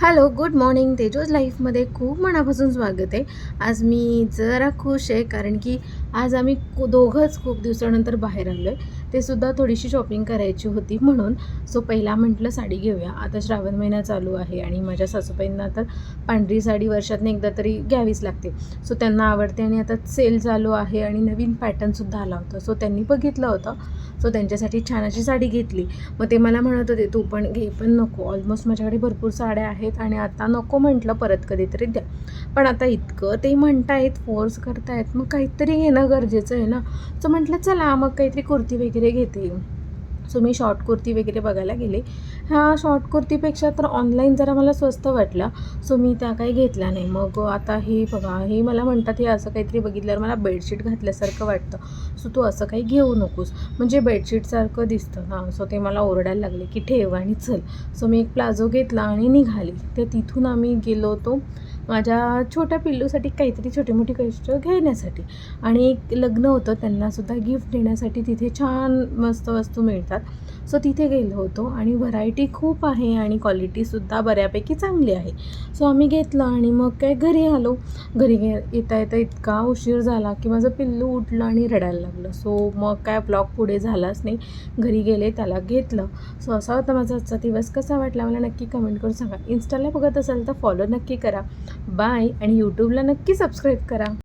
Hello, good morning. तेजोज लाईफमध्ये खूप मनापासून स्वागत आहे. आज मी जरा खुश आहे कारण की आज आम्ही दोघंच खूप दिवसानंतर बाहेर आलो आहे. ते सुद्धा थोडीशी शॉपिंग करायची होती म्हणून. सो पहिला म्हटलं साडी घेऊया. आता श्रावण महिना चालू आहे आणि माझ्या सासूबाईंना तर पांढरी साडी वर्षातून एकदा तरी घ्यावीच लागते. सो त्यांना आवडते आणि आता सेल चालू आहे आणि नवीन पॅटर्नसुद्धा आला होता. सो त्यांनी बघितलं होतं. सो त्यांच्यासाठी छान अशी साडी घेतली. मग ते मला म्हणत होते, तू पण घे, पण नको. ऑलमोस्ट माझ्याकडे भरपूर साड्या आहेत आणि आता नको म्हटलं, परत कधीतरी द्या. पण आता इतकं ते म्हणतायत, फोर्स करतायत, मग काहीतरी घेणं गरजेचं आहे ना. सो म्हटलं चला मग काहीतरी कुर्ती वगैरे घेते. सो मी शॉर्ट कुर्ती वगैरे बघायला गेले. ह्या शॉर्ट कुर्तीपेक्षा तर ऑनलाईन जरा मला स्वस्त वाटलं. सो मी त्या काही घेतल्या नाही. मग आता हे बघा, हे मला म्हणतात, हे असं काहीतरी बघितल्यावर मला बेडशीट घातल्यासारखं वाटतं. सो तू असं काही घेऊ नकोस, म्हणजे बेडशीटसारखं दिसतं ना. सो ते मला ओरडायला लागले की ठेव आणि चल. सो मी एक प्लाझो घेतला आणि निघाली. ते तिथून आम्ही गेलो होतो माझ्या छोट्या पिल्लूसाठी काहीतरी छोटी मोठी गोष्ट घेण्यासाठी, आणि एक लग्न होतं, त्यांनासुद्धा गिफ्ट देण्यासाठी तिथे छान मस्त वस्तू मिळतात. सो तिथे गेलो होतो आणि व्हरायटी खूप आहे आणि क्वालिटीसुद्धा बऱ्यापैकी चांगली आहे. सो आम्ही घेतलं आणि मग काय घरी आलो. घरी येता येता इतका उशीर झाला की माझं पिल्लू उठलं आणि रडायला लागलं. सो मग काय ब्लॉग पुढे झालाच नाही. घरी गेले, त्याला घेतलं. सो असा होता माझा आजचा दिवस. कसा वाटला मला नक्की कमेंट करून सांगा. इन्स्टाला बघत असाल तर फॉलो नक्की करा. बाय. आणि यूट्यूबला नक्की सबस्क्राईब करा.